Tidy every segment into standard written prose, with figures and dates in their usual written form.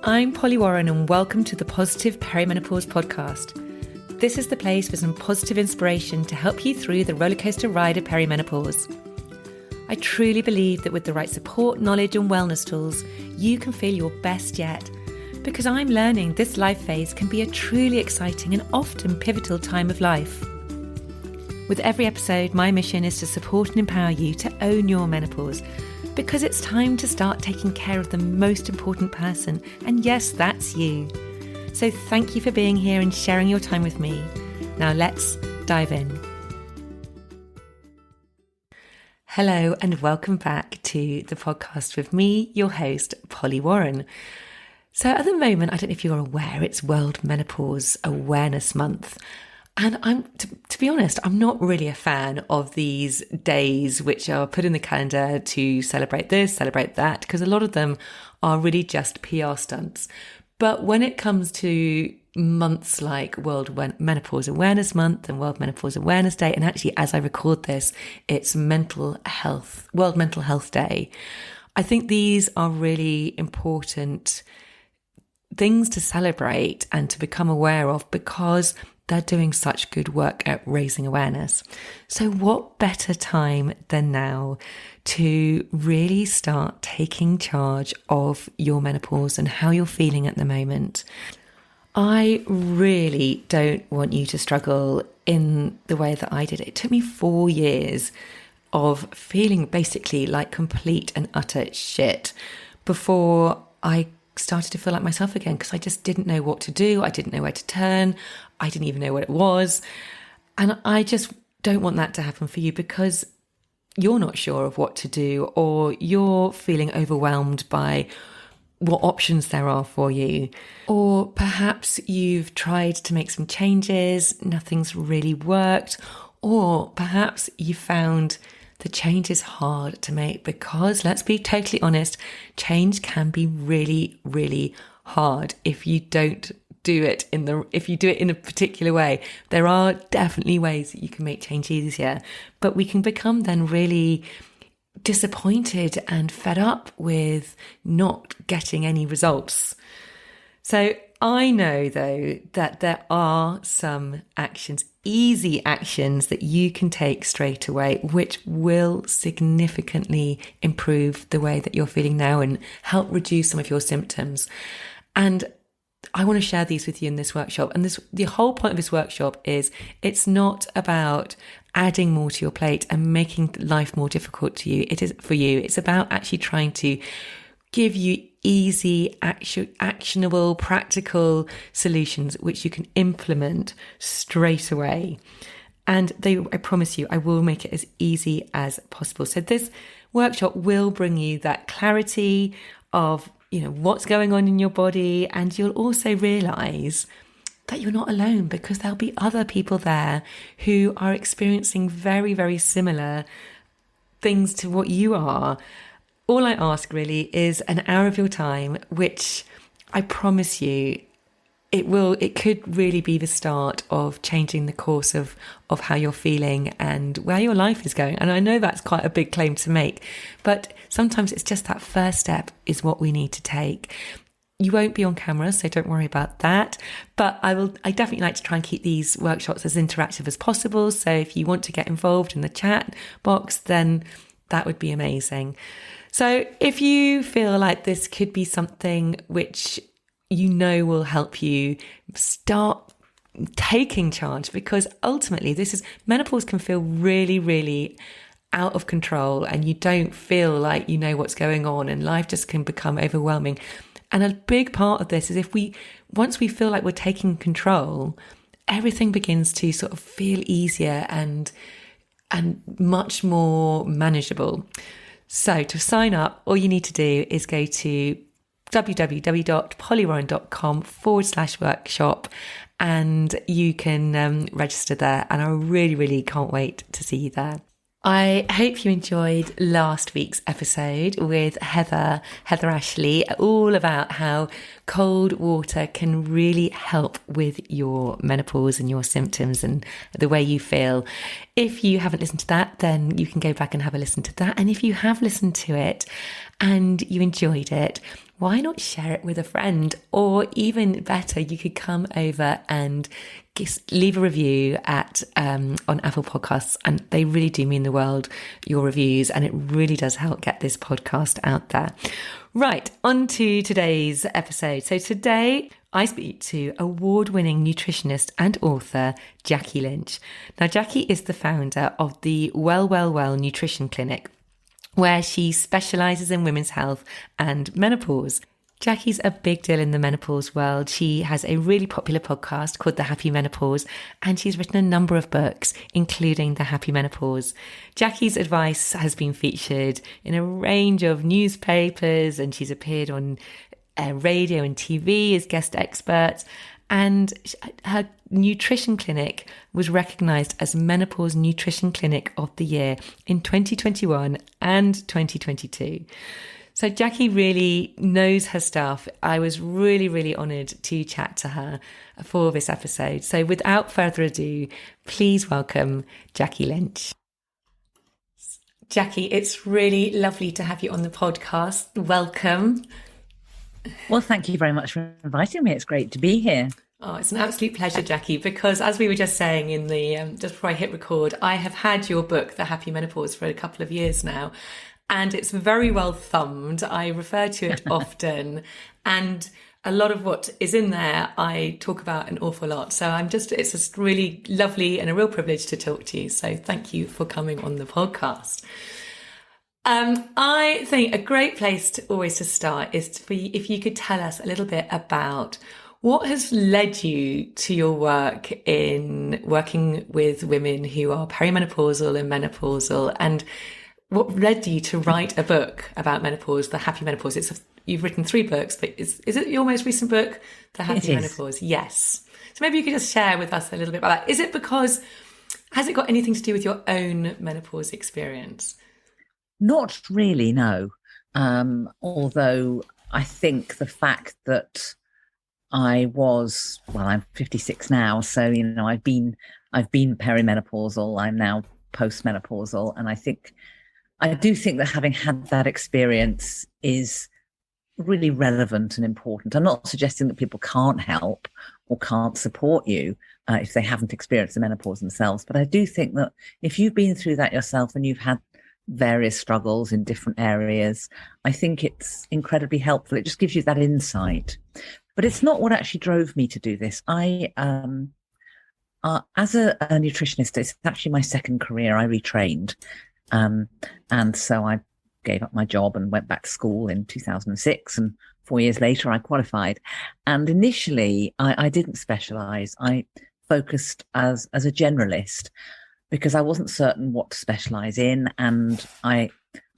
I'm Polly Warren and welcome to the Positive Perimenopause Podcast. This is the place for some positive inspiration to help you through the rollercoaster ride of perimenopause. I truly believe that with the right support, knowledge and wellness tools, you can feel your best yet. Because I'm learning this life phase can be a truly exciting and often pivotal time of life. With every episode, my mission is to support and empower you to own your menopause, because it's time to start taking care of the most important person, and yes, that's you. So thank you for being here and sharing your time with me. Now let's dive in. Hello and welcome back to the podcast with me, your host, Polly Warren. So at the moment, I don't know if you're aware, it's World Menopause Awareness Month. And to be honest, I'm not really a fan of these days which are put in the calendar to celebrate this, celebrate that, because a lot of them are really just PR stunts. But when it comes to months like World Menopause Awareness Month and World Menopause Awareness Day, and actually as I record this, it's World Mental Health Day, I think these are really important things to celebrate and to become aware of because they're doing such good work at raising awareness. So what better time than now to really start taking charge of your menopause and how you're feeling at the moment? I really don't want you to struggle in the way that I did. It took me 4 years of feeling basically like complete and utter shit before I started to feel like myself again, because I just didn't know what to do. I didn't know where to turn. I didn't even know what it was. And I just don't want that to happen for you because you're not sure of what to do, or you're feeling overwhelmed by what options there are for you. Or perhaps you've tried to make some changes, nothing's really worked. Or perhaps you found the change is hard to make because, let's be totally honest, change can be really, really hard if you don't do it if you do it in a particular way. There are definitely ways that you can make change easier, but we can become then really disappointed and fed up with not getting any results. So I know though that there are some actions, easy actions that you can take straight away, which will significantly improve the way that you're feeling now and help reduce some of your symptoms. And I want to share these with you in this workshop. And the whole point of this workshop is it's not about adding more to your plate and making life more difficult to you. It is for you. It's about actually trying to give you easy, actionable, practical solutions which you can implement straight away. And I promise you, I will make it as easy as possible. So this workshop will bring you that clarity of, what's going on in your body. And you'll also realize that you're not alone, because there'll be other people there who are experiencing very, very similar things to what you are. All I ask really is an hour of your time, which I promise you, it could really be the start of changing the course of how you're feeling and where your life is going. And I know that's quite a big claim to make, but sometimes it's just that first step is what we need to take. You won't be on camera, so don't worry about that. But I definitely like to try and keep these workshops as interactive as possible. So if you want to get involved in the chat box, then that would be amazing. So if you feel like this could be something which will help you start taking charge, because ultimately menopause can feel really, really out of control and you don't feel like you know what's going on and life just can become overwhelming. And a big part of this is once we feel like we're taking control, everything begins to sort of feel easier and much more manageable. So to sign up, all you need to do is go to www.pollywarren.com/workshop and you can register there. And I really, really can't wait to see you there. I hope you enjoyed last week's episode with Heather Ashley, all about how cold water can really help with your menopause and your symptoms and the way you feel. If you haven't listened to that, then you can go back and have a listen to that. And if you have listened to it and you enjoyed it, why not share it with a friend? Or even better, you could come over and leave a review at on Apple Podcasts, and they really do mean the world, your reviews, and it really does help get this podcast out there. Right, on to today's episode. So today I speak to award-winning nutritionist and author Jackie Lynch. Now, Jackie is the founder of the WellWellWell Nutrition Clinic, where she specialises in women's health and menopause. Jackie's a big deal in the menopause world. She has a really popular podcast called The Happy Menopause, and she's written a number of books, including The Happy Menopause. Jackie's advice has been featured in a range of newspapers, and she's appeared on radio and TV as guest experts. And her nutrition clinic was recognised as Menopause Nutrition Clinic of the Year in 2021 and 2022. So Jackie really knows her stuff. I was really, really honoured to chat to her for this episode. So without further ado, please welcome Jackie Lynch. Jackie, it's really lovely to have you on the podcast. Welcome. Well, thank you very much for inviting me. It's great to be here. Oh, it's an absolute pleasure, Jackie, because as we were just saying in the just before I hit record, I have had your book, The Happy Menopause, for a couple of years now. And it's very well thumbed. I refer to it often. And a lot of what is in there, I talk about an awful lot. So it's just really lovely and a real privilege to talk to you. So thank you for coming on the podcast. I think a great place to start is for you, if you could tell us a little bit about what has led you to your work in working with women who are perimenopausal and menopausal, and what led you to write a book about menopause, The Happy Menopause? You've written 3 books, but is it your most recent book, The Happy Menopause? Yes. So maybe you could just share with us a little bit about that. Has it got anything to do with your own menopause experience? Not really, no. Although I think the fact that I'm 56 now, so I've been perimenopausal. I'm now postmenopausal, and I do think that having had that experience is really relevant and important. I'm not suggesting that people can't help or can't support you if they haven't experienced the menopause themselves, but I do think that if you've been through that yourself and you've had various struggles in different areas, I think it's incredibly helpful. It just gives you that insight. But it's not what actually drove me to do this. I, as a nutritionist, it's actually my second career. I retrained. And so I gave up my job and went back to school in 2006. And 4 years later, I qualified. And initially, I didn't specialise. I focused as a generalist, because I wasn't certain what to specialise in. And I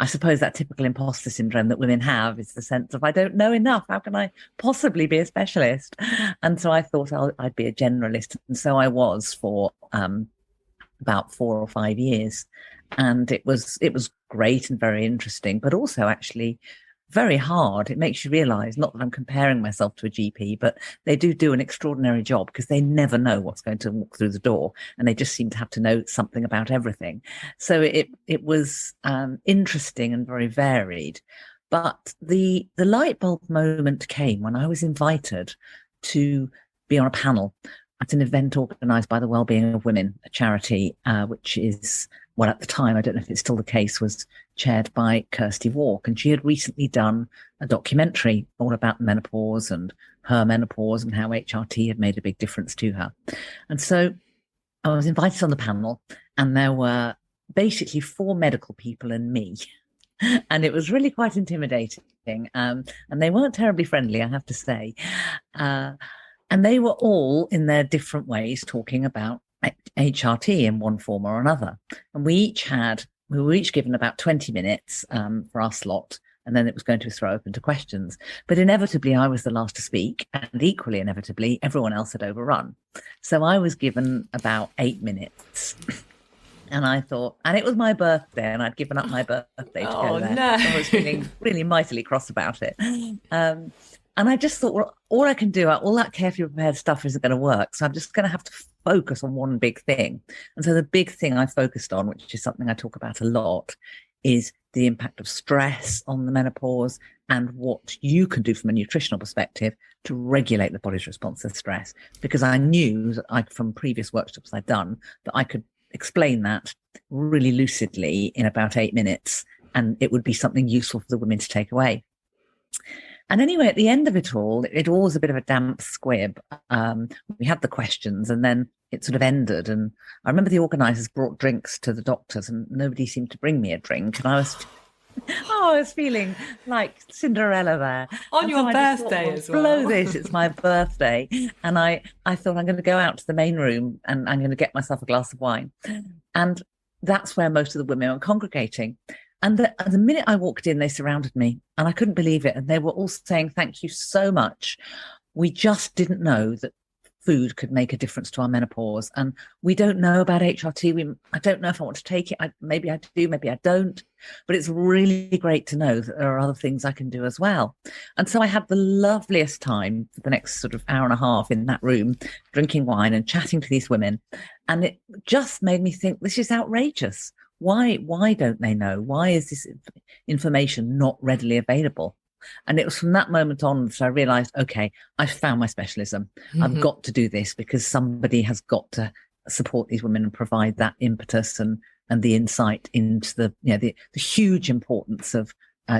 suppose that typical imposter syndrome that women have is the sense of, I don't know enough. How can I possibly be a specialist? And so I thought I'd be a generalist. And so I was for about 4 or 5 years. And it was great and very interesting, but also actually very hard. It makes you realise, not that I'm comparing myself to a GP, but they do an extraordinary job, because they never know what's going to walk through the door, and they just seem to have to know something about everything. So it was interesting and very varied. But the light bulb moment came when I was invited to be on a panel at an event organised by the Wellbeing of Women, a charity, which is, well, at the time, I don't know if it's still the case, was chaired by Kirsty Walk. And she had recently done a documentary all about menopause and her menopause and how HRT had made a big difference to her. And so I was invited on the panel, and there were basically 4 medical people and me. And it was really quite intimidating. And they weren't terribly friendly, I have to say. And they were all, in their different ways, talking about HRT in one form or another. And we were each given about 20 minutes for our slot, and then it was going to throw open to questions. But inevitably, I was the last to speak, and equally inevitably, everyone else had overrun. So I was given about 8 minutes. And I thought, and it was my birthday, and I'd given up my birthday to go there. No. So I was feeling really mightily cross about it. And I just thought, well, all I can do, all that carefully prepared stuff isn't going to work. So I'm just going to have to focus on one big thing. And so the big thing I focused on, which is something I talk about a lot, is the impact of stress on the menopause, and what you can do from a nutritional perspective to regulate the body's response to stress. Because I knew that from previous workshops I'd done, that I could explain that really lucidly in about 8 minutes, and it would be something useful for the women to take away. And anyway, at the end of it all was a bit of a damp squib. We had the questions, and then it sort of ended. And I remember the organisers brought drinks to the doctors, and nobody seemed to bring me a drink. And I was feeling like Cinderella there. On your birthday as well. Blow this, it's my birthday. And I thought, I'm going to go out to the main room and I'm going to get myself a glass of wine. And that's where most of the women were congregating. And the minute I walked in, they surrounded me, and I couldn't believe it. And they were all saying, thank you so much. We just didn't know that food could make a difference to our menopause. And we don't know about HRT. I don't know if I want to take it. Maybe I do, maybe I don't. But it's really great to know that there are other things I can do as well. And so I had the loveliest time for the next sort of hour and a half in that room, drinking wine and chatting to these women. And it just made me think, this is outrageous. Why don't they know? Why is this information not readily available? And it was from that moment on that I realized, okay, I found my specialism. Mm-hmm. I've got to do this because somebody has got to support these women and provide that impetus and the insight into the huge importance of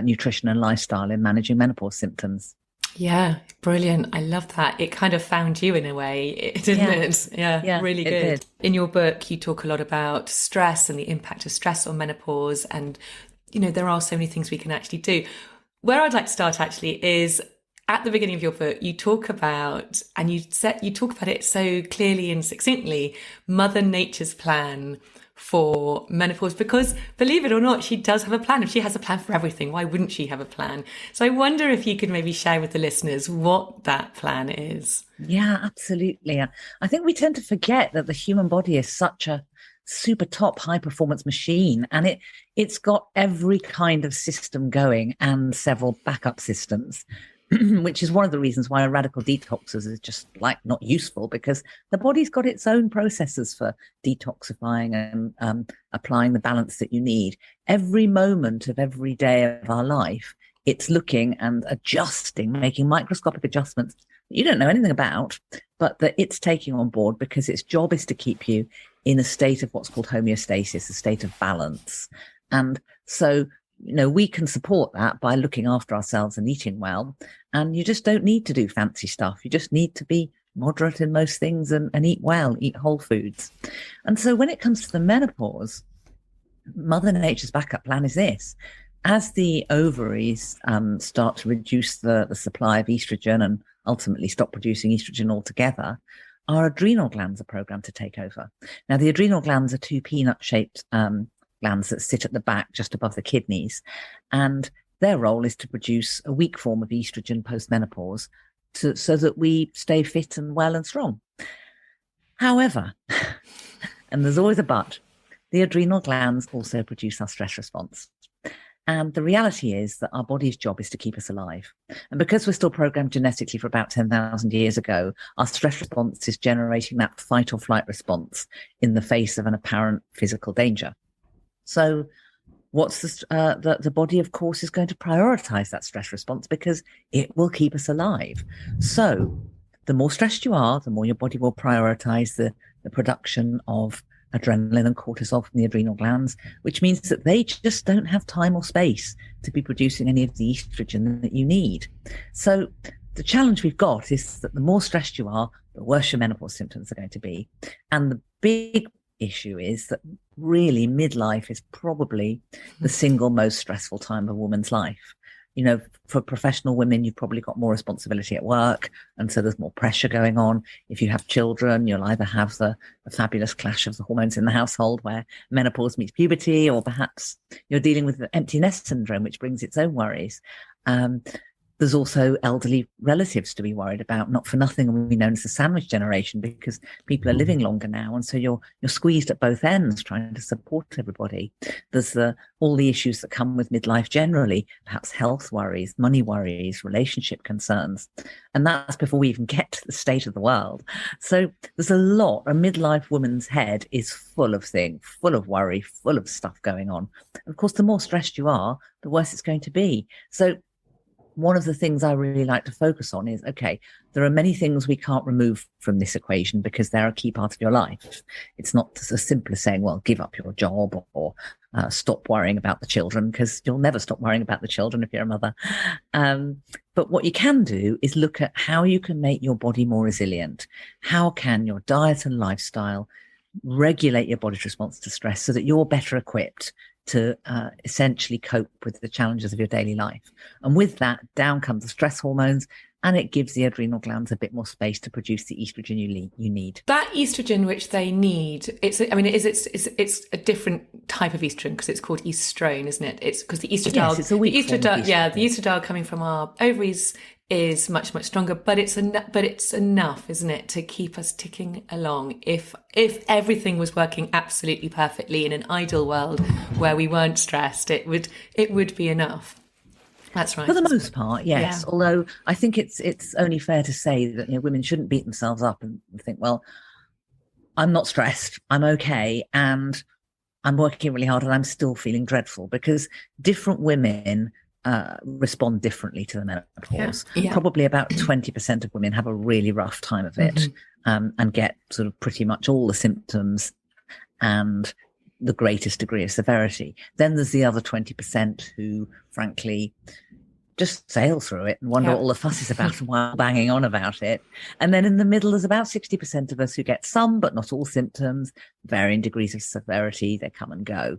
nutrition and lifestyle in managing menopause symptoms. Yeah, brilliant. I love that. It kind of found you in a way, didn't it? Yeah, really good. Did. In your book, you talk a lot about stress and the impact of stress on menopause. And, there are so many things we can actually do. Where I'd like to start actually is at the beginning of your book, you talk about, and you talk about it so clearly and succinctly, Mother Nature's plan for menopause, because believe it or not, she does have a plan. If she has a plan for everything, why wouldn't she have a plan? So I wonder if you could maybe share with the listeners what that plan is. Yeah, absolutely. I think we tend to forget that the human body is such a super top high performance machine, and it's got every kind of system going and several backup systems. Which is one of the reasons why a radical detox is just like not useful, because the body's got its own processes for detoxifying and applying the balance that you need. Every moment of every day of our life, it's looking and adjusting, making microscopic adjustments that you don't know anything about, but that it's taking on board because its job is to keep you in a state of what's called homeostasis, a state of balance. And so we can support that by looking after ourselves and eating well. And you just don't need to do fancy stuff. You just need to be moderate in most things and eat well, eat whole foods. And so when it comes to the menopause, Mother Nature's backup plan is this. As the ovaries start to reduce the supply of estrogen and ultimately stop producing estrogen altogether, our adrenal glands are programmed to take over. Now, the adrenal glands are two peanut-shaped glands that sit at the back just above the kidneys, and their role is to produce a weak form of estrogen post-menopause so that we stay fit and well and strong. However, and there's always a but, the adrenal glands also produce our stress response. And the reality is that our body's job is to keep us alive. And because we're still programmed genetically for about 10,000 years ago, our stress response is generating that fight or flight response in the face of an apparent physical danger. So what's the body, of course, is going to prioritize that stress response because it will keep us alive. So the more stressed you are, the more your body will prioritize the production of adrenaline and cortisol from the adrenal glands, which means that they just don't have time or space to be producing any of the estrogen that you need. So the challenge we've got is that the more stressed you are, the worse your menopause symptoms are going to be. And the big issue is that really midlife is probably the single most stressful time of a woman's life. For professional women, you've probably got more responsibility at work, and so there's more pressure going on. If you have children, you'll either have the fabulous clash of the hormones in the household where menopause meets puberty, or perhaps you're dealing with the empty nest syndrome, which brings its own worries. There's also elderly relatives to be worried about. Not for nothing, we're known as the sandwich generation, because people are living longer now, and so you're squeezed at both ends trying to support everybody. There's all the issues that come with midlife generally, perhaps health worries, money worries, relationship concerns, and that's before we even get to the state of the world. So there's a lot. A midlife woman's head is full of things, full of worry, full of stuff going on. And of course, the more stressed you are, the worse it's going to be. So one of the things I really like to focus on is, okay, there are many things we can't remove from this equation because they're a key part of your life. It's not as simple as saying, well, give up your job or stop worrying about the children, because you'll never stop worrying about the children if you're a mother. But what you can do is look at how you can make your body more resilient. How can your diet and lifestyle regulate your body's response to stress so that you're better equipped to essentially cope with the challenges of your daily life? And with that, down comes the stress hormones, and it gives the adrenal glands a bit more space to produce the estrogen you need. That estrogen which they need, it's a different type of estrogen, because it's called estrone, isn't it? It's because the estradiol, yes, it's a weak form of estrogen. Yeah, the estradiol coming from our ovaries is much, much stronger, but it's enough, isn't it, to keep us ticking along. If everything was working absolutely perfectly in an ideal world where we weren't stressed, it would be enough. That's right. For the most part, yes. Yeah. Although I think it's only fair to say that women shouldn't beat themselves up and think, well, I'm not stressed, I'm okay, and I'm working really hard and I'm still feeling dreadful, because different women respond differently to the menopause. Yeah. Probably about 20% of women have a really rough time of it, and get sort of pretty much all the symptoms and the greatest degree of severity. Then there's the other 20% who, frankly, just sail through it and wonder what all the fuss is about and why I'm banging on about it. And then in the middle, there's about 60% of us who get some, but not all symptoms, varying degrees of severity. They come and go.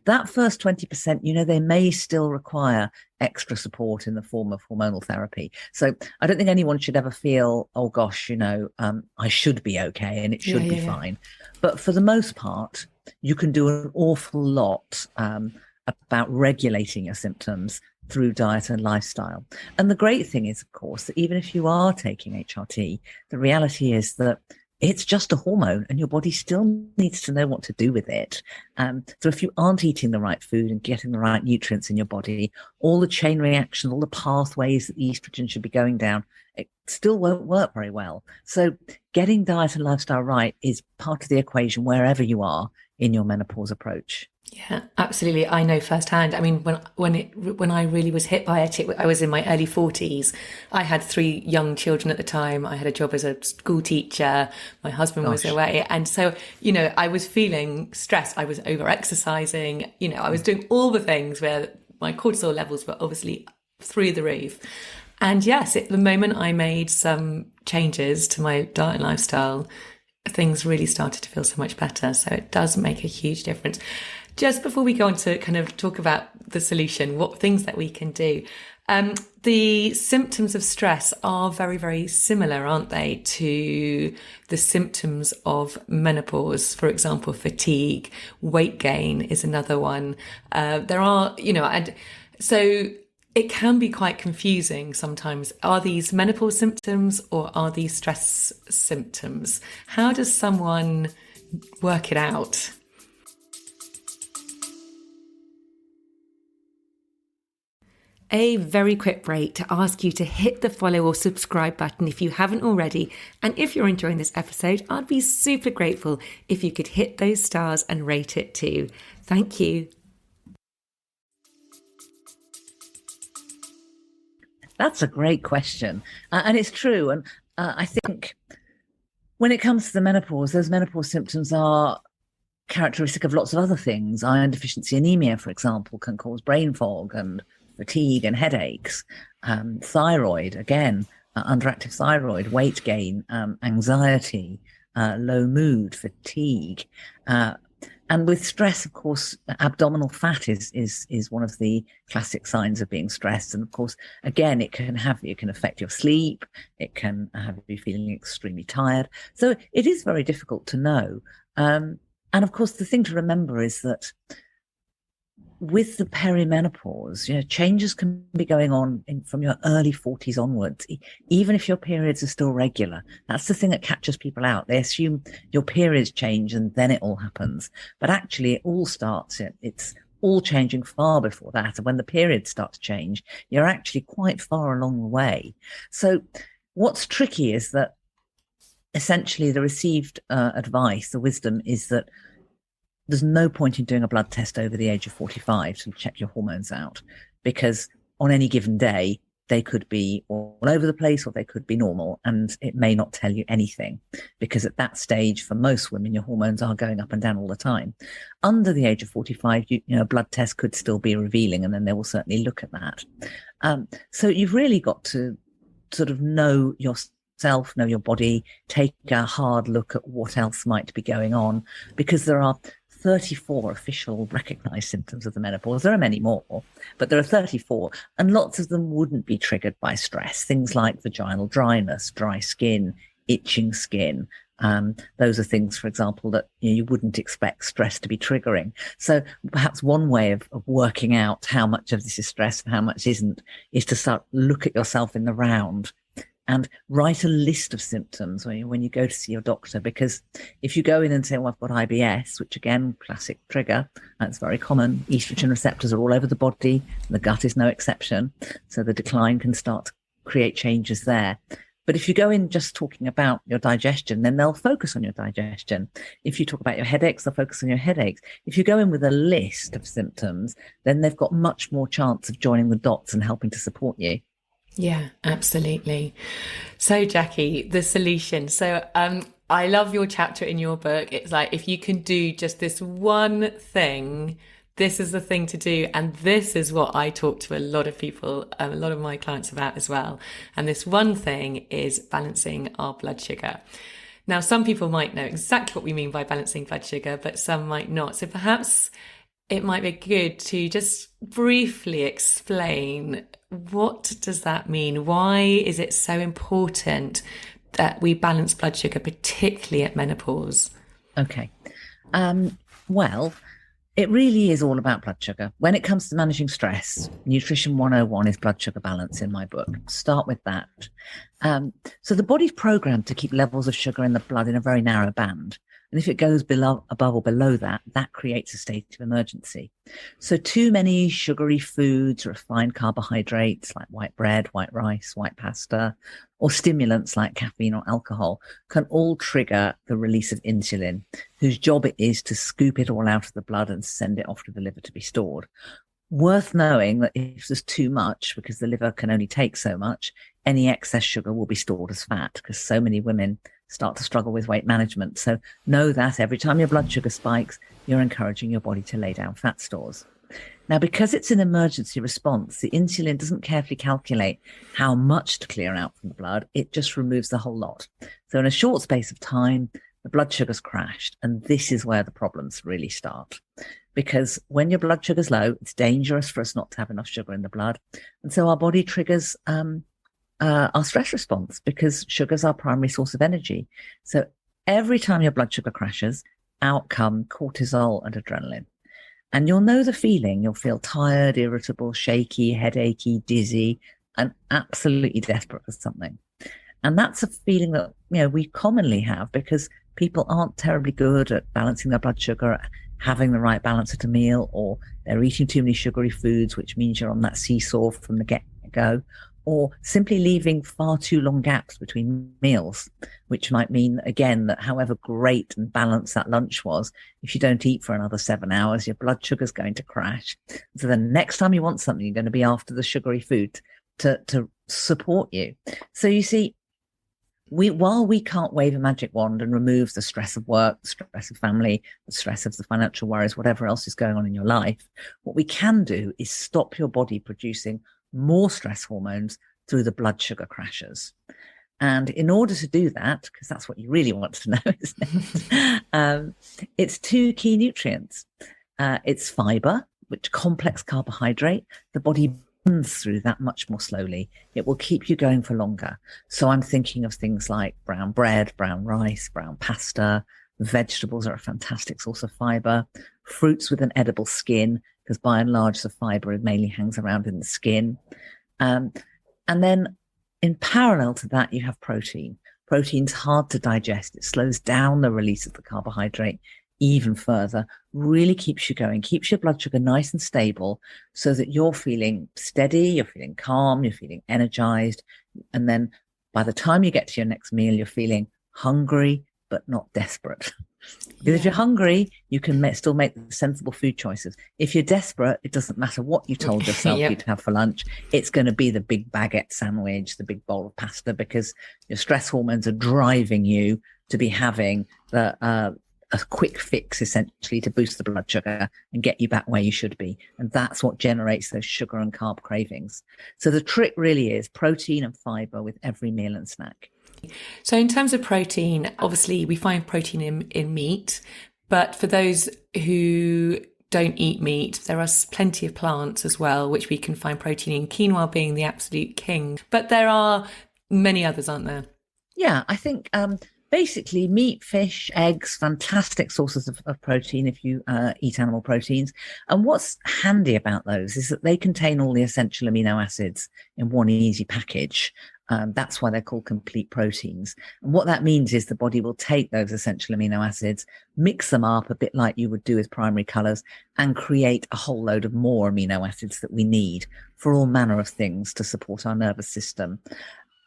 That first 20%, they may still require extra support in the form of hormonal therapy. So I don't think anyone should ever feel, oh gosh, I should be okay and it should be fine. But for the most part, you can do an awful lot about regulating your symptoms through diet and lifestyle. And the great thing is, of course, that even if you are taking HRT, the reality is that it's just a hormone and your body still needs to know what to do with it. So if you aren't eating the right food and getting the right nutrients in your body, all the chain reaction, all the pathways that the estrogen should be going down, it still won't work very well. So getting diet and lifestyle right is part of the equation wherever you are in your menopause approach. Yeah, absolutely. I know firsthand. I mean, when I really was hit by it, I was in my early 40s. I had 3 young children at the time. I had a job as a school teacher. My husband was away. And so, I was feeling stressed. I was over exercising. I was doing all the things where my cortisol levels were obviously through the roof. And yes, at the moment I made some changes to my diet and lifestyle, things really started to feel so much better. So it does make a huge difference. Just before we go on to kind of talk about the solution, what things that we can do, the symptoms of stress are very, very similar, aren't they, to the symptoms of menopause? For example, fatigue, weight gain is another one. There are, and so it can be quite confusing sometimes. Are these menopause symptoms or are these stress symptoms? How does someone work it out? A very quick break to ask you to hit the follow or subscribe button if you haven't already. And if you're enjoying this episode, I'd be super grateful if you could hit those stars and rate it too. Thank you. That's a great question. And it's true. And I think when it comes to the menopause, those menopause symptoms are characteristic of lots of other things. Iron deficiency anemia, for example, can cause brain fog and fatigue and headaches. Thyroid, again, underactive thyroid, weight gain, anxiety, low mood, fatigue. And with stress, of course, abdominal fat is one of the classic signs of being stressed. And of course, again, it can affect your sleep. It can have you feeling extremely tired. So it is very difficult to know. And of course, the thing to remember is that with the perimenopause, changes can be going on from your early 40s onwards, even if your periods are still regular. That's the thing that catches people out. They assume your periods change and then it all happens. But actually, it all starts, it's all changing far before that. And when the periods start to change, you're actually quite far along the way. So what's tricky is that essentially the received advice, the wisdom is that there's no point in doing a blood test over the age of 45 to check your hormones out, because on any given day, they could be all over the place or they could be normal, and it may not tell you anything, because at that stage, for most women, your hormones are going up and down all the time. Under the age of 45, a blood test could still be revealing, and then they will certainly look at that. So you've really got to sort of know yourself, know your body, take a hard look at what else might be going on, because there are 34 official recognized symptoms of the menopause. There are many more, but there are 34, and lots of them wouldn't be triggered by stress. Things like vaginal dryness, dry skin, itching skin. Those are things, for example, that you wouldn't expect stress to be triggering. So perhaps one way of working out how much of this is stress and how much isn't is to start look at yourself in the round and write a list of symptoms when you go to see your doctor. Because if you go in and say, well, I've got IBS, which again, classic trigger, that's very common. Estrogen receptors are all over the body. The gut is no exception. So the decline can start to create changes there. But if you go in just talking about your digestion, then they'll focus on your digestion. If you talk about your headaches, they'll focus on your headaches. If you go in with a list of symptoms, then they've got much more chance of joining the dots and helping to support you. Yeah, absolutely. So Jackie, the solution. So I love your chapter in your book. It's like, if you can do just this one thing, this is the thing to do. And this is what I talk to a lot of people, a lot of my clients about as well. And this one thing is balancing our blood sugar. Now, some people might know exactly what we mean by balancing blood sugar, but some might not. So perhaps it might be good to just briefly explain, what does that mean? Why is it so important that we balance blood sugar, particularly at menopause? Okay. Well, it really is all about blood sugar. When it comes to managing stress, Nutrition 101 is blood sugar balance in my book. Start with that. So the body's programmed to keep levels of sugar in the blood in a very narrow band. And if it goes above or below that, that creates a state of emergency. So too many sugary foods, refined carbohydrates like white bread, white rice, white pasta, or stimulants like caffeine or alcohol can all trigger the release of insulin, whose job it is to scoop it all out of the blood and send it off to the liver to be stored. Worth knowing that if there's too much, because the liver can only take so much, any excess sugar will be stored as fat, because so many women start to struggle with weight management. So know that every time your blood sugar spikes, you're encouraging your body to lay down fat stores. Now, because it's an emergency response, the insulin doesn't carefully calculate how much to clear out from the blood. It just removes the whole lot. So in a short space of time, the blood sugar's crashed. And this is where the problems really start. Because when your blood sugar's low, it's dangerous for us not to have enough sugar in the blood. And so our body triggers our stress response, because sugar's our primary source of energy. So every time your blood sugar crashes, out come cortisol and adrenaline. And you'll know the feeling. You'll feel tired, irritable, shaky, headachy, dizzy, and absolutely desperate for something. And that's a feeling that, we commonly have because people aren't terribly good at balancing their blood sugar, having the right balance at a meal, or they're eating too many sugary foods, which means you're on that seesaw from the get-go, or simply leaving far too long gaps between meals, which might mean, again, that however great and balanced that lunch was, if you don't eat for another 7 hours, your blood sugar's going to crash. So the next time you want something, you're going to be after the sugary food to support you. So you see, while we can't wave a magic wand and remove the stress of work, the stress of family, the stress of the financial worries, whatever else is going on in your life, what we can do is stop your body producing more stress hormones through the blood sugar crashes. And in order to do that, because that's what you really want to know, isn't it? It's two key nutrients. It's fiber, which complex carbohydrate. The body burns through that much more slowly. It will keep you going for longer. So I'm thinking of things like brown bread, brown rice, brown pasta. Vegetables are a fantastic source of fiber. Fruits with an edible skin, because by and large, the fibre mainly hangs around in the skin. And then in parallel to that, you have protein. Protein's hard to digest. It slows down the release of the carbohydrate even further, really keeps you going, keeps your blood sugar nice and stable so that you're feeling steady, you're feeling calm, you're feeling energized. And then by the time you get to your next meal, you're feeling hungry, but not desperate. Because if you're hungry, you can still make sensible food choices. If you're desperate, it doesn't matter what you told yourself you'd have for lunch. It's going to be the big baguette sandwich, the big bowl of pasta, because your stress hormones are driving you to be having a quick fix, essentially, to boost the blood sugar and get you back where you should be. And that's what generates those sugar and carb cravings. So the trick really is protein and fiber with every meal and snack. So in terms of protein, obviously we find protein in meat, but for those who don't eat meat, there are plenty of plants as well, which we can find protein in, quinoa being the absolute king. But there are many others, aren't there? Yeah, I think basically meat, fish, eggs, fantastic sources of protein if you eat animal proteins. And what's handy about those is that they contain all the essential amino acids in one easy package. That's why they're called complete proteins. And what that means is the body will take those essential amino acids, mix them up a bit like you would do with primary colors, and create a whole load of more amino acids that we need for all manner of things to support our nervous system.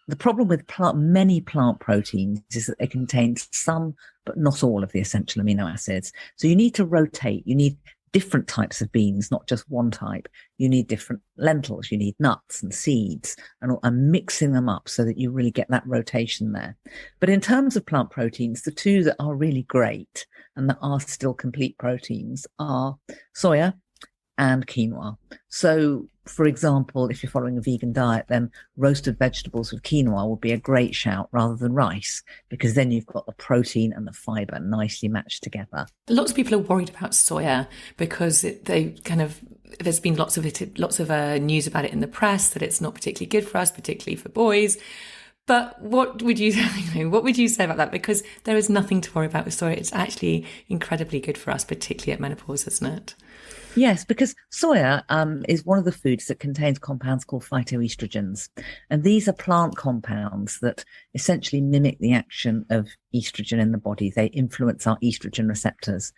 The problem with many plant proteins is that they contain some, but not all of the essential amino acids. So you need to rotate. You need different types of beans, not just one type. You need different lentils. You need nuts and seeds and mixing them up so that you really get that rotation there. But in terms of plant proteins, the two that are really great and that are still complete proteins are soya and quinoa. So, for example, if you're following a vegan diet, then roasted vegetables with quinoa would be a great shout rather than rice, because then you've got the protein and the fiber nicely matched together. Lots of people are worried about soya because there's been lots of news about it in the press that it's not particularly good for us, particularly for boys. But what would you say about that? Because there is nothing to worry about with soya. It's actually incredibly good for us, particularly at menopause, isn't it? Yes, because soya is one of the foods that contains compounds called phytoestrogens. And these are plant compounds that essentially mimic the action of estrogen in the body. They influence our estrogen receptors.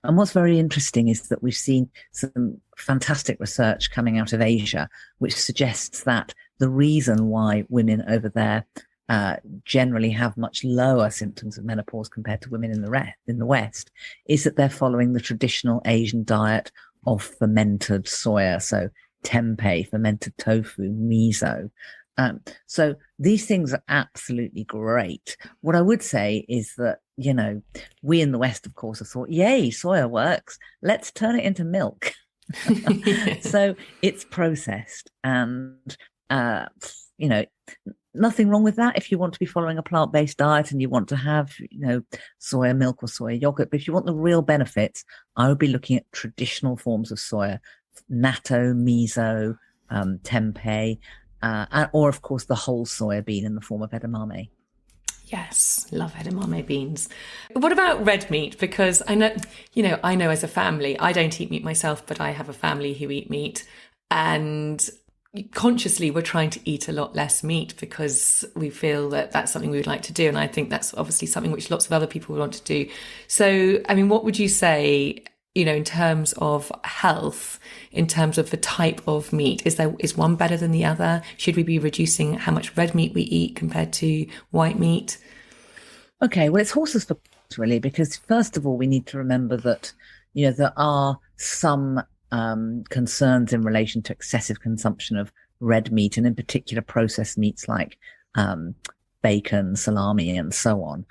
And what's very interesting is that we've seen some fantastic research coming out of Asia, which suggests that the reason why women over there generally have much lower symptoms of menopause compared to women in the West is that they're following the traditional Asian diet of fermented soya, so tempeh, fermented tofu, miso. So these things are absolutely great. What I would say is that, we in the West, of course, have thought, yay, soya works. Let's turn it into milk. So it's processed and, nothing wrong with that if you want to be following a plant-based diet and you want to have, soya milk or soya yogurt. But if you want the real benefits, I would be looking at traditional forms of soya, natto, miso, tempeh, or of course the whole soya bean in the form of edamame. Yes, love edamame beans. What about red meat? Because I know as a family, I don't eat meat myself, but I have a family who eat meat, and consciously we're trying to eat a lot less meat because we feel that that's something we would like to do. And I think that's obviously something which lots of other people would want to do. So, I mean, what would you say, in terms of health, in terms of the type of meat? Is one better than the other? Should we be reducing how much red meat we eat compared to white meat? Okay, well, it's horses for course, really, because first of all, we need to remember that, there are some concerns in relation to excessive consumption of red meat, and in particular processed meats like bacon, salami, and so on.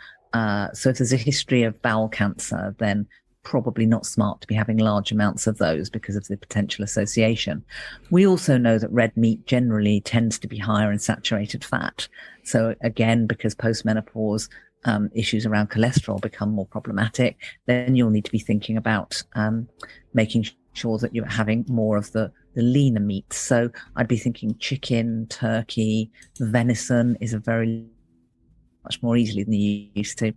So if there's a history of bowel cancer, then probably not smart to be having large amounts of those because of the potential association. We also know that red meat generally tends to be higher in saturated fat. So again, because postmenopause issues around cholesterol become more problematic, then you'll need to be thinking about making sure that you're having more of the leaner meats. So I'd be thinking chicken, turkey, venison is a very much more easily than you used to.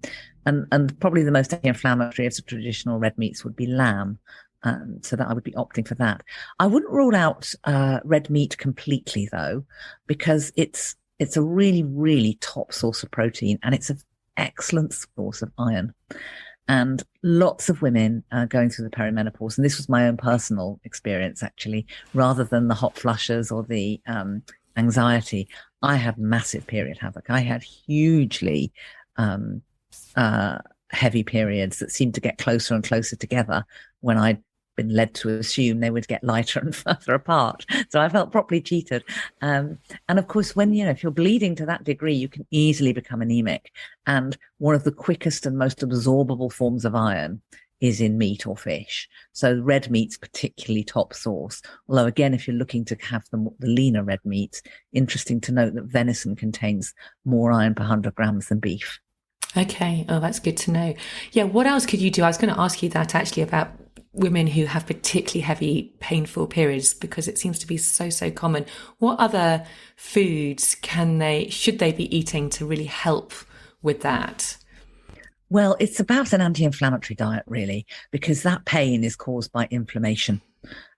And probably the most inflammatory of the traditional red meats would be lamb. So that I would be opting for that. I wouldn't rule out red meat completely, though, because it's a really, really top source of protein, and it's an excellent source of iron. And lots of women going through the perimenopause, and this was my own personal experience, actually, rather than the hot flushes or the anxiety, I had massive period havoc. I had hugely heavy periods that seemed to get closer and closer together when I'd been led to assume they would get lighter and further apart. So I felt properly cheated. And of course, when, if you're bleeding to that degree, you can easily become anemic. And one of the quickest and most absorbable forms of iron is in meat or fish. So red meat's particularly top source. Although again, if you're looking to have the leaner red meats, interesting to note that venison contains more iron per 100 grams than beef. Okay. Oh, that's good to know. Yeah. What else could you do? I was going to ask you that actually about women who have particularly heavy, painful periods, because it seems to be so common. What other foods should they be eating to really help with that? Well, it's about an anti-inflammatory diet, really, because that pain is caused by inflammation.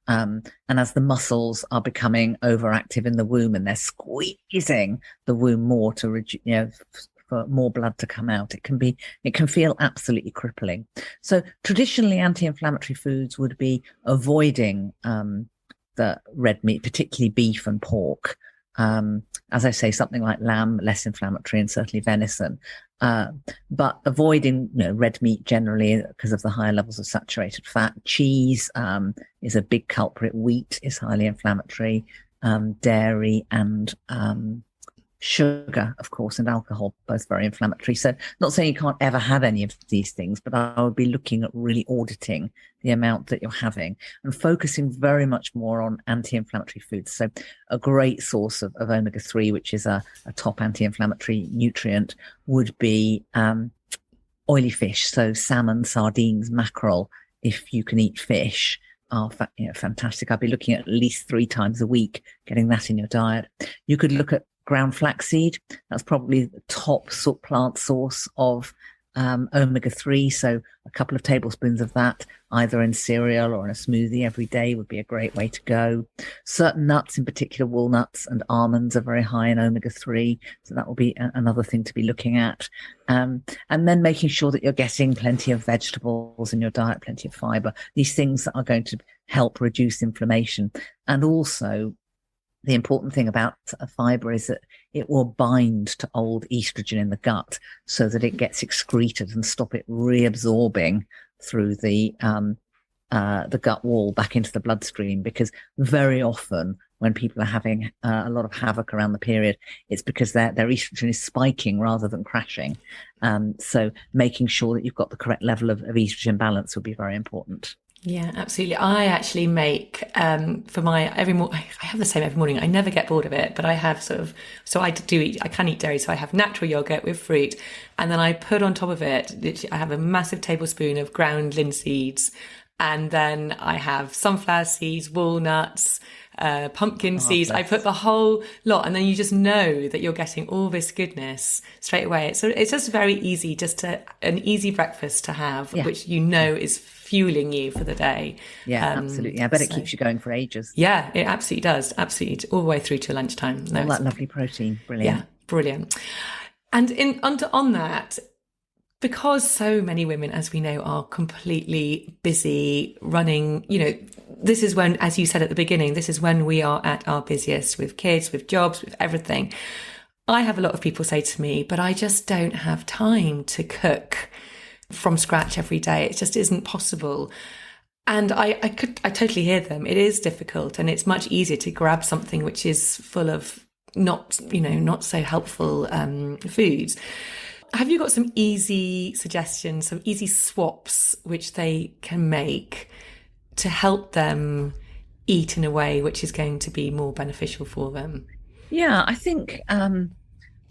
And as the muscles are becoming overactive in the womb and they're squeezing the womb more to reduce, for more blood to come out, it can feel absolutely crippling. So traditionally, anti-inflammatory foods would be avoiding the red meat, particularly beef and pork. As I say, something like lamb, less inflammatory, and certainly venison. But avoiding, red meat generally because of the higher levels of saturated fat. Cheese is a big culprit. Wheat is highly inflammatory. Dairy and sugar, of course, and alcohol, both very inflammatory. So not saying you can't ever have any of these things, but I would be looking at really auditing the amount that you're having and focusing very much more on anti-inflammatory foods. So a great source of omega-3, which is a top anti-inflammatory nutrient, would be oily fish. So salmon, sardines, mackerel, if you can eat fish, are fantastic. I'd be looking at least 3 times a week, getting that in your diet. You could look at ground flaxseed. That's probably the top plant source of omega-3. So a couple of tablespoons of that, either in cereal or in a smoothie every day, would be a great way to go. Certain nuts, in particular walnuts and almonds, are very high in omega-3. So that will be another thing to be looking at. And then making sure that you're getting plenty of vegetables in your diet, plenty of fiber, these things that are going to help reduce inflammation. And also, the important thing about a fiber is that it will bind to old estrogen in the gut so that it gets excreted and stop it reabsorbing through the gut wall back into the bloodstream. Because very often when people are having a lot of havoc around the period, it's because their estrogen is spiking rather than crashing. So making sure that you've got the correct level of estrogen balance would be very important. Yeah, absolutely. I actually make for my every morning. I have the same every morning. I never get bored of it, but I have I can eat dairy, so I have natural yogurt with fruit, and then I put on top of it, I have a massive tablespoon of ground linseeds, and then I have sunflower seeds, walnuts, pumpkin seeds. I put the whole lot, and then you just know that you're getting all this goodness straight away. So it's just very easy, an easy breakfast to have, which is fueling you for the day. Yeah, absolutely. I bet it keeps you going for ages. Yeah, it absolutely does. Absolutely, all the way through to lunchtime. All that lovely protein. Brilliant. Yeah, brilliant. And on that, because so many women, as we know, are completely busy running, this is when, as you said at the beginning, this is when we are at our busiest with kids, with jobs, with everything. I have a lot of people say to me, but I just don't have time to cook from scratch every day. It just isn't possible. And I totally hear them. It is difficult, and it's much easier to grab something which is full of not so helpful foods. Have you got some easy suggestions, some easy swaps which they can make to help them eat in a way which is going to be more beneficial for them? Yeah, I think,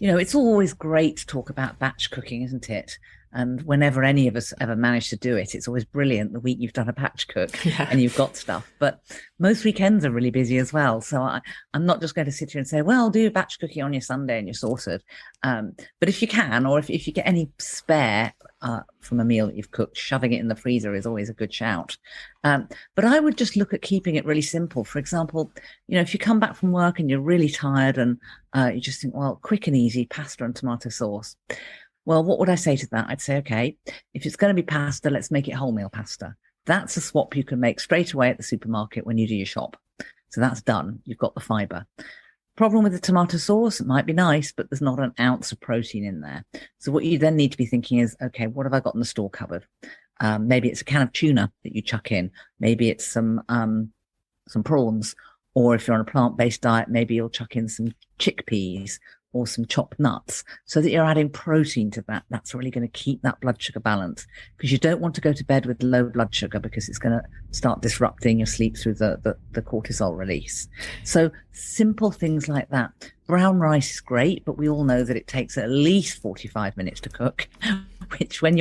it's always great to talk about batch cooking, isn't it? And whenever any of us ever manage to do it, it's always brilliant the week you've done a batch cook and you've got stuff. But most weekends are really busy as well. So I'm not just going to sit here and say, well, do batch cooking on your Sunday and you're sorted. But if you can, or if you get any spare from a meal that you've cooked, shoving it in the freezer is always a good shout. But I would just look at keeping it really simple. For example, if you come back from work and you're really tired and you just think, well, quick and easy, pasta and tomato sauce. Well, what would I say to that? I'd say, okay, if it's going to be pasta, let's make it wholemeal pasta. That's a swap you can make straight away at the supermarket when you do your shop. So that's done. You've got the fibre. Problem with the tomato sauce, it might be nice, but there's not an ounce of protein in there. So what you then need to be thinking is, okay, what have I got in the store cupboard? Maybe it's a can of tuna that you chuck in. Maybe it's some prawns. Or if you're on a plant-based diet, maybe you'll chuck in some chickpeas or some chopped nuts so that you're adding protein to that. That's really going to keep that blood sugar balance, because you don't want to go to bed with low blood sugar, because it's going to start disrupting your sleep through the cortisol release. So simple things like that. Brown rice is great, but we all know that it takes at least 45 minutes to cook, which when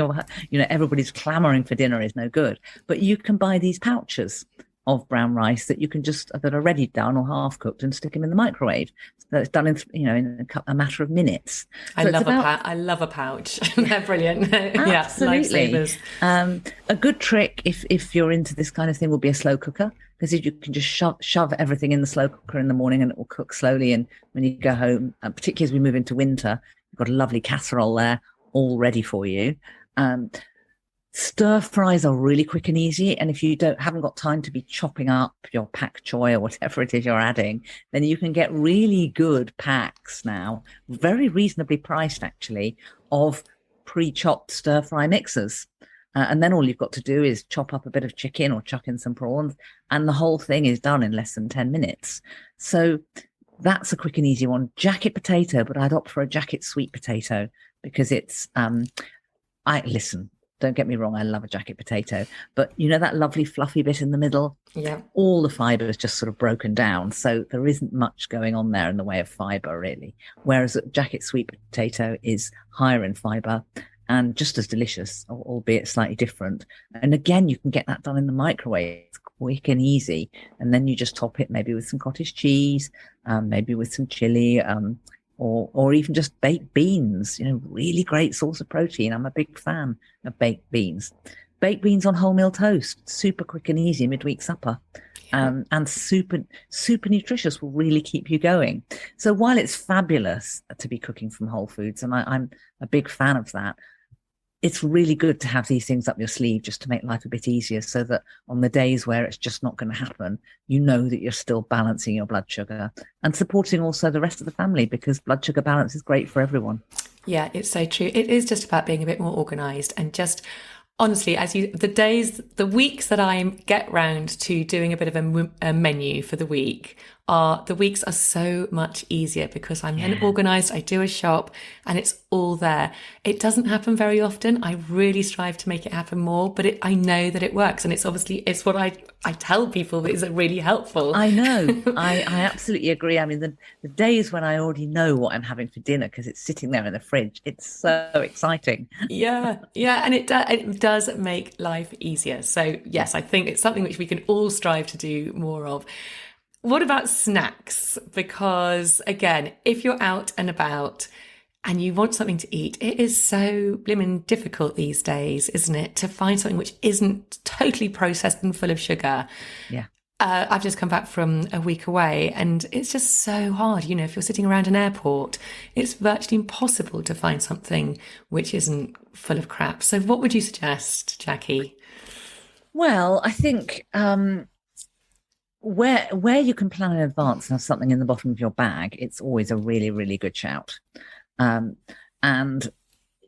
everybody's clamoring for dinner is no good. But you can buy these pouches of brown rice that you can that are ready done or half cooked and stick them in the microwave. So it's done in a matter of minutes. I love a pouch. They're brilliant. Yeah, absolutely. Lifesavers. A good trick if you're into this kind of thing will be a slow cooker, because if you can just shove everything in the slow cooker in the morning and it will cook slowly. And when you go home, particularly as we move into winter, you've got a lovely casserole there all ready for you. Stir fries are really quick and easy. And if you haven't got time to be chopping up your pak choy or whatever it is you're adding, then you can get really good packs now, very reasonably priced actually, of pre-chopped stir fry mixers. And then all you've got to do is chop up a bit of chicken or chuck in some prawns, and the whole thing is done in less than 10 minutes. So that's a quick and easy one. Jacket potato, but I'd opt for a jacket sweet potato, because it's, don't get me wrong, I love a jacket potato, but that lovely fluffy bit in the middle? Yeah. All the fibre is just sort of broken down. So there isn't much going on there in the way of fibre, really. Whereas a jacket sweet potato is higher in fibre and just as delicious, albeit slightly different. And again, you can get that done in the microwave. It's quick and easy. And then you just top it maybe with some cottage cheese, maybe with some chili, or even just baked beans, really great source of protein. I'm a big fan of baked beans. Baked beans on wholemeal toast, super quick and easy midweek supper, and super nutritious, will really keep you going. So while it's fabulous to be cooking from whole foods, and I'm a big fan of that, it's really good to have these things up your sleeve just to make life a bit easier, so that on the days where it's just not going to happen, that you're still balancing your blood sugar and supporting also the rest of the family, because blood sugar balance is great for everyone. Yeah, it's so true. It is just about being a bit more organised, and just honestly, the weeks that I get round to doing a bit of a menu for the week, the weeks are so much easier, because I'm then organised. I do a shop and it's all there. It doesn't happen very often. I really strive to make it happen more, but I know that it works, and it's what I tell people that is really helpful. I know. I absolutely agree. I mean, the days when I already know what I'm having for dinner because it's sitting there in the fridge, it's so exciting. Yeah, and it does make life easier. So yes, I think it's something which we can all strive to do more of. What about snacks? Because again, if you're out and about and you want something to eat, it is so blimmin' difficult these days, isn't it, to find something which isn't totally processed and full of sugar. Yeah. I've just come back from a week away, and it's just so hard. If you're sitting around an airport, it's virtually impossible to find something which isn't full of crap. So what would you suggest, Jackie? Well, I think where you can plan in advance and have something in the bottom of your bag, it's always a really, really good shout. And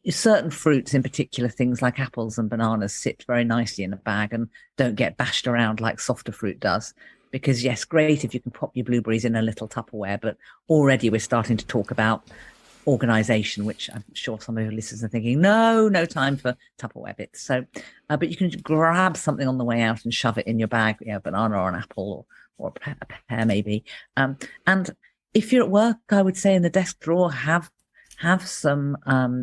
certain fruits, in particular, things like apples and bananas, sit very nicely in a bag and don't get bashed around like softer fruit does. Because yes, great if you can pop your blueberries in a little Tupperware, but already we're starting to talk about organisation, which I'm sure some of your listeners are thinking, no time for Tupperware bits. So, but you can grab something on the way out and shove it in your bag, a banana or an apple or a pear maybe. And if you're at work, I would say in the desk drawer, have some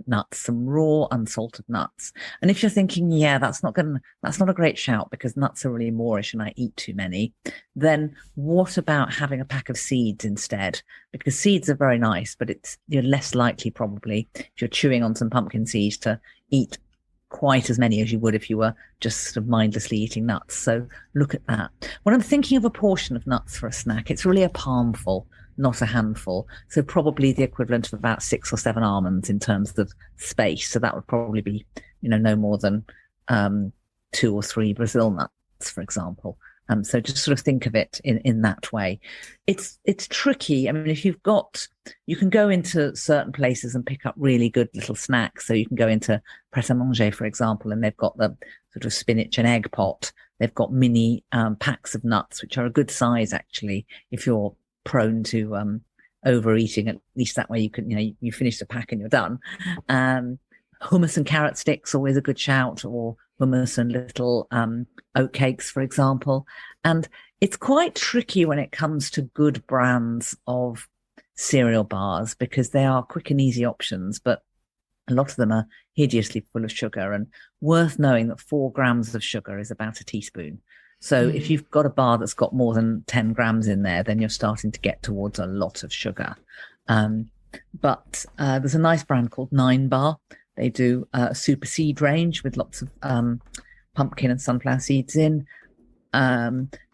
nuts, some raw unsalted nuts. And if you're thinking, that's not a great shout because nuts are really moreish and I eat too many, then what about having a pack of seeds instead? Because seeds are very nice, but you're less likely probably if you're chewing on some pumpkin seeds to eat quite as many as you would if you were just sort of mindlessly eating nuts. So look at that. When I'm thinking of a portion of nuts for a snack, it's really a palmful, not a handful. So probably the equivalent of about 6 or 7 almonds in terms of space. So that would probably be, no more than 2 or 3 Brazil nuts, for example. So just sort of think of it in that way. It's tricky. I mean, you can go into certain places and pick up really good little snacks. So you can go into Pret a Manger, for example, and they've got the sort of spinach and egg pot. They've got mini packs of nuts, which are a good size, actually, if you're prone to overeating. At least that way you can, you finish the pack and you're done. Hummus and carrot sticks, always a good shout, or hummus and little oat cakes, for example. And it's quite tricky when it comes to good brands of cereal bars because they are quick and easy options, but a lot of them are hideously full of sugar, and worth knowing that 4 grams of sugar is about a teaspoon. So if you've got a bar that's got more than 10 grams in there, then you're starting to get towards a lot of sugar. But there's a nice brand called 9 Bar. They do a super seed range with lots of pumpkin and sunflower seeds in.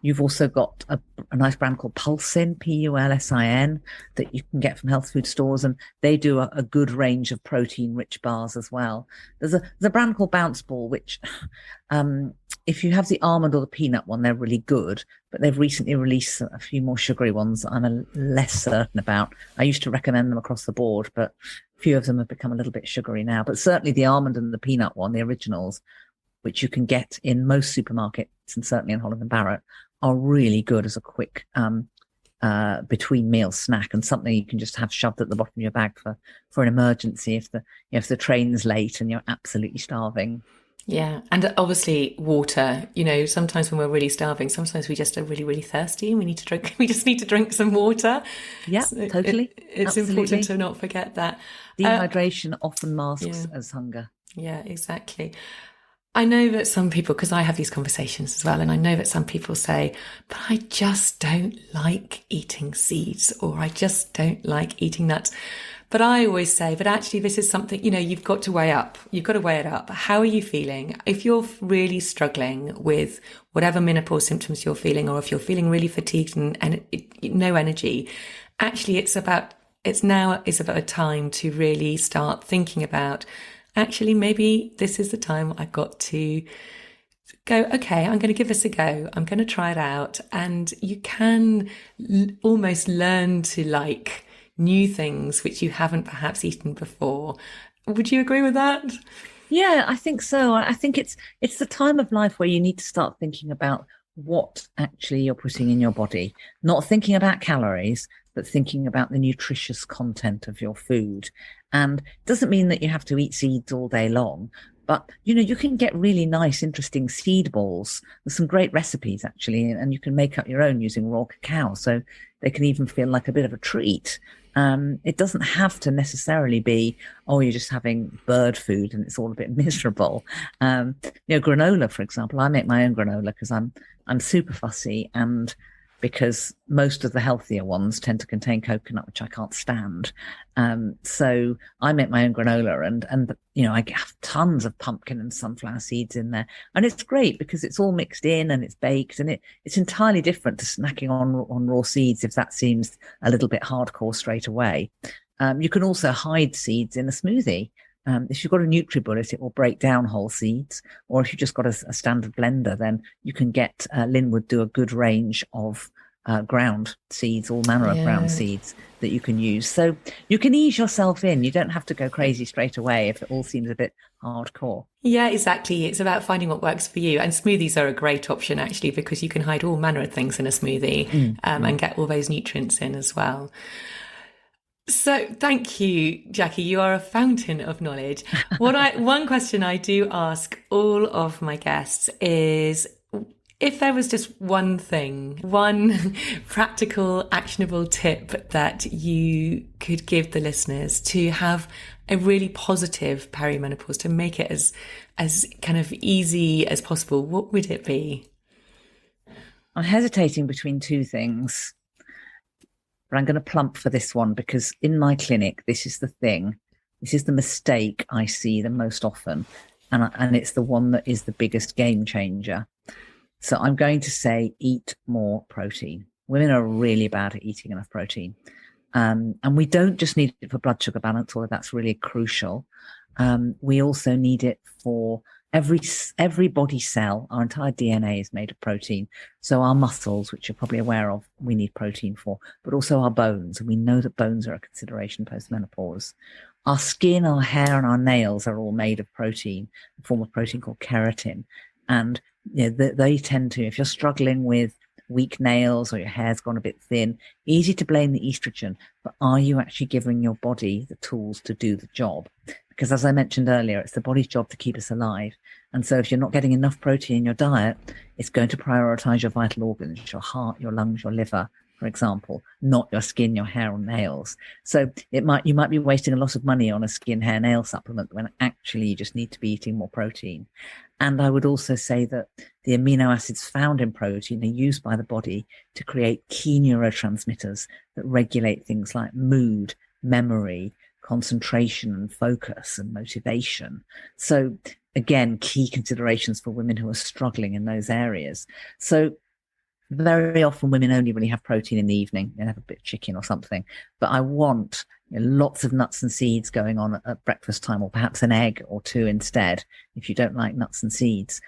You've also got a nice brand called Pulsin, Pulsin, that you can get from health food stores, and they do a good range of protein-rich bars as well. There's a brand called Bounce Ball, which if you have the almond or the peanut one, they're really good, but they've recently released a few more sugary ones I'm less certain about. I used to recommend them across the board, but a few of them have become a little bit sugary now. But certainly the almond and the peanut one, the originals, which you can get in most supermarkets and certainly in Holland & Barrett, are really good as a quick between meal snack, and something you can just have shoved at the bottom of your bag for an emergency if the train's late and you're absolutely starving. Yeah. And obviously water, sometimes when we're really starving, sometimes we just are really, really thirsty and we just need to drink some water. Yeah, so totally. It's Absolutely. important to not forget that. Dehydration often masks as hunger. Yeah, exactly. I know that some people, because I have these conversations as well, and I know that some people say, but I just don't like eating seeds, or I just don't like eating nuts. But I always say, but actually this is something, you've got to weigh up. You've got to weigh it up. How are you feeling? If you're really struggling with whatever menopause symptoms you're feeling, or if you're feeling really fatigued and no energy, actually it's about a time to really start thinking about, actually, maybe this is the time I've got to go, okay, I'm going to give this a go. I'm going to try it out. And you can almost learn to like new things which you haven't perhaps eaten before. Would you agree with that? Yeah, I think so. I think it's the time of life where you need to start thinking about what actually you're putting in your body, not thinking about calories, but thinking about the nutritious content of your food. And it doesn't mean that you have to eat seeds all day long, but you can get really nice, interesting seed balls. There's some great recipes actually, and you can make up your own using raw cacao. So they can even feel like a bit of a treat. It doesn't have to necessarily be, you're just having bird food and it's all a bit miserable. Granola, for example, I make my own granola because I'm super fussy, and because most of the healthier ones tend to contain coconut, which I can't stand. So I make my own granola, and I have tons of pumpkin and sunflower seeds in there. And it's great because it's all mixed in and it's baked, and it's entirely different to snacking on raw seeds if that seems a little bit hardcore straight away. You can also hide seeds in a smoothie. If you've got a NutriBullet, it will break down whole seeds. Or if you've just got a standard blender, then you can get, Lynn would do a good range of ground seeds, all manner of ground seeds that you can use. So you can ease yourself in. You don't have to go crazy straight away if it all seems a bit hardcore. Yeah, exactly. It's about finding what works for you. And smoothies are a great option, actually, because you can hide all manner of things in a smoothie and get all those nutrients in as well. So thank you, Jackie. You are a fountain of knowledge. One question I do ask all of my guests is, if there was just one thing, one practical, actionable tip that you could give the listeners to have a really positive perimenopause, to make it as kind of easy as possible, what would it be? I'm hesitating between two things. But I'm going to plump for this one because in my clinic, this is the thing. This is the mistake I see the most often. and it's the one that is the biggest game changer. So I'm going to say eat more protein. Women are really bad at eating enough protein. And we don't just need it for blood sugar balance, although that's really crucial. We also need it for every body cell. Our entire DNA is made of protein. So our muscles, which you're probably aware of, we need protein for, but also our bones. And we know that bones are a consideration post-menopause. Our skin, our hair, and our nails are all made of protein, a form of protein called keratin. And they tend to, if you're struggling with weak nails or your hair's gone a bit thin, easy to blame the estrogen, but are you actually giving your body the tools to do the job? Because as I mentioned earlier, it's the body's job to keep us alive. And so if you're not getting enough protein in your diet, it's going to prioritize your vital organs, your heart, your lungs, your liver, for example, not your skin, your hair or nails. So you might be wasting a lot of money on a skin, hair, nail supplement when actually you just need to be eating more protein. And I would also say that the amino acids found in protein are used by the body to create key neurotransmitters that regulate things like mood, memory, concentration and focus and motivation. So again, key considerations for women who are struggling in those areas. So very often women only really have protein in the evening. They have a bit of chicken or something. But I want lots of nuts and seeds going on at breakfast time, or perhaps an egg or two instead, if you don't like nuts and seeds.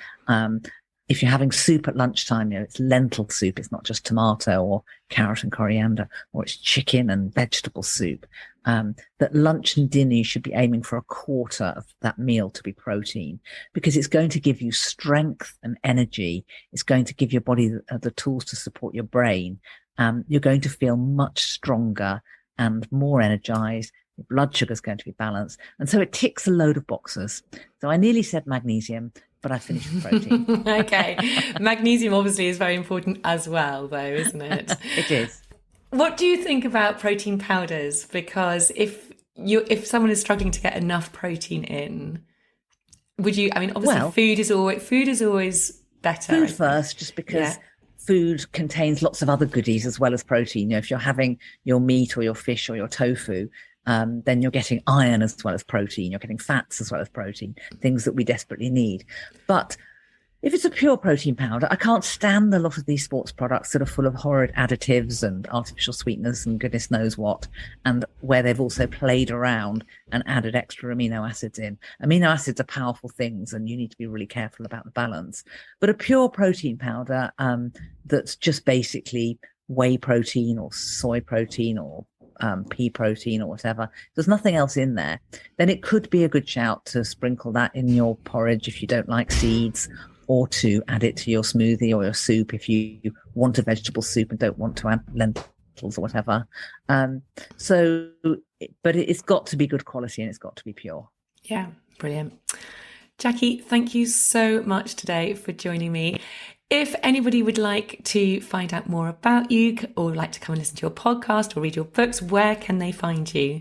If you're having soup at lunchtime, it's lentil soup. It's not just tomato or carrot and coriander, or it's chicken and vegetable soup. That lunch and dinner, you should be aiming for a quarter of that meal to be protein, because it's going to give you strength and energy. It's going to give your body the tools to support your brain. You're going to feel much stronger and more energized. Your blood sugar is going to be balanced. And so it ticks a load of boxes. So I nearly said magnesium, but I finished with protein. Okay. Magnesium obviously is very important as well, though, isn't it? It is. What do you think about protein powders? Because if someone is struggling to get enough protein in, would you, I mean, obviously food is always better. Food first, just because food contains lots of other goodies as well as protein. If you're having your meat or your fish or your tofu, then you're getting iron as well as protein. You're getting fats as well as protein, things that we desperately need. But if it's a pure protein powder, I can't stand a lot of these sports products that are full of horrid additives and artificial sweeteners and goodness knows what, and where they've also played around and added extra amino acids in. Amino acids are powerful things, and you need to be really careful about the balance. But a pure protein powder that's just basically whey protein or soy protein or pea protein or whatever, there's nothing else in there, then it could be a good shout to sprinkle that in your porridge if you don't like seeds, or to add it to your smoothie or your soup if you want a vegetable soup and don't want to add lentils or whatever. But it's got to be good quality and it's got to be pure. Yeah, brilliant. Jackie, thank you so much today for joining me. If anybody would like to find out more about you or like to come and listen to your podcast or read your books, where can they find you?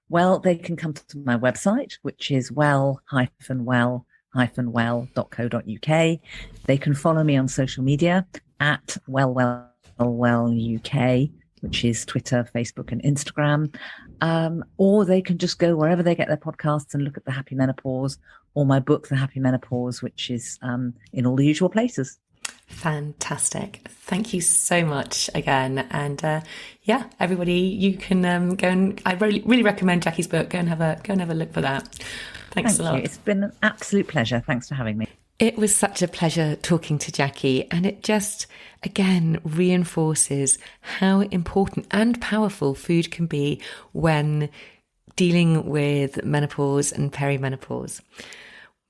Well, they can come to my website, which is well-well.co.uk. They can follow me on social media at WellWellWell UK, which is Twitter, Facebook, and Instagram. Or they can just go wherever they get their podcasts and look at The Happy Menopause, or my book, The Happy Menopause, which is in all the usual places. Fantastic. Thank you so much again. And everybody, you can go and I really recommend Jackie's book. Go and have a look for that. Thanks a lot. It's been an absolute pleasure. Thanks for having me. It was such a pleasure talking to Jackie, and it just, again, reinforces how important and powerful food can be when dealing with menopause and perimenopause.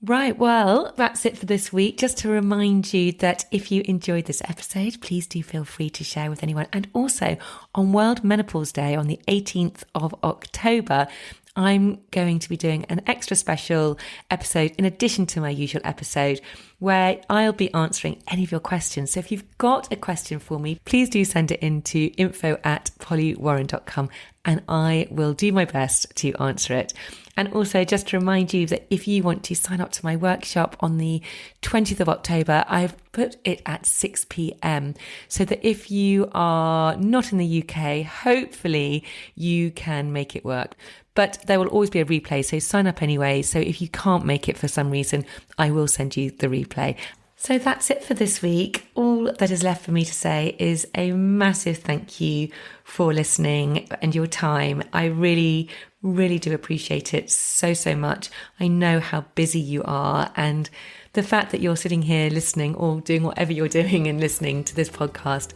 Right, well, that's it for this week. Just to remind you that if you enjoyed this episode, please do feel free to share with anyone. And also, on World Menopause Day on the 18th of October, I'm going to be doing an extra special episode in addition to my usual episode where I'll be answering any of your questions. So if you've got a question for me, please do send it in to info@pollywarren.com and I will do my best to answer it. And also just to remind you that if you want to sign up to my workshop on the 20th of October, I've put it at 6 p.m. so that if you are not in the UK, hopefully you can make it work. But there will always be a replay, so sign up anyway. So if you can't make it for some reason, I will send you the replay. So that's it for this week. All that is left for me to say is a massive thank you for listening and your time. I really do appreciate it so much. I know how busy you are, and the fact that you're sitting here listening or doing whatever you're doing and listening to this podcast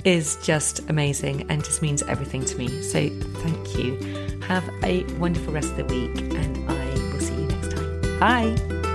is just amazing and just means everything to me. So thank you. Have a wonderful rest of the week, and I will see you next time. Bye.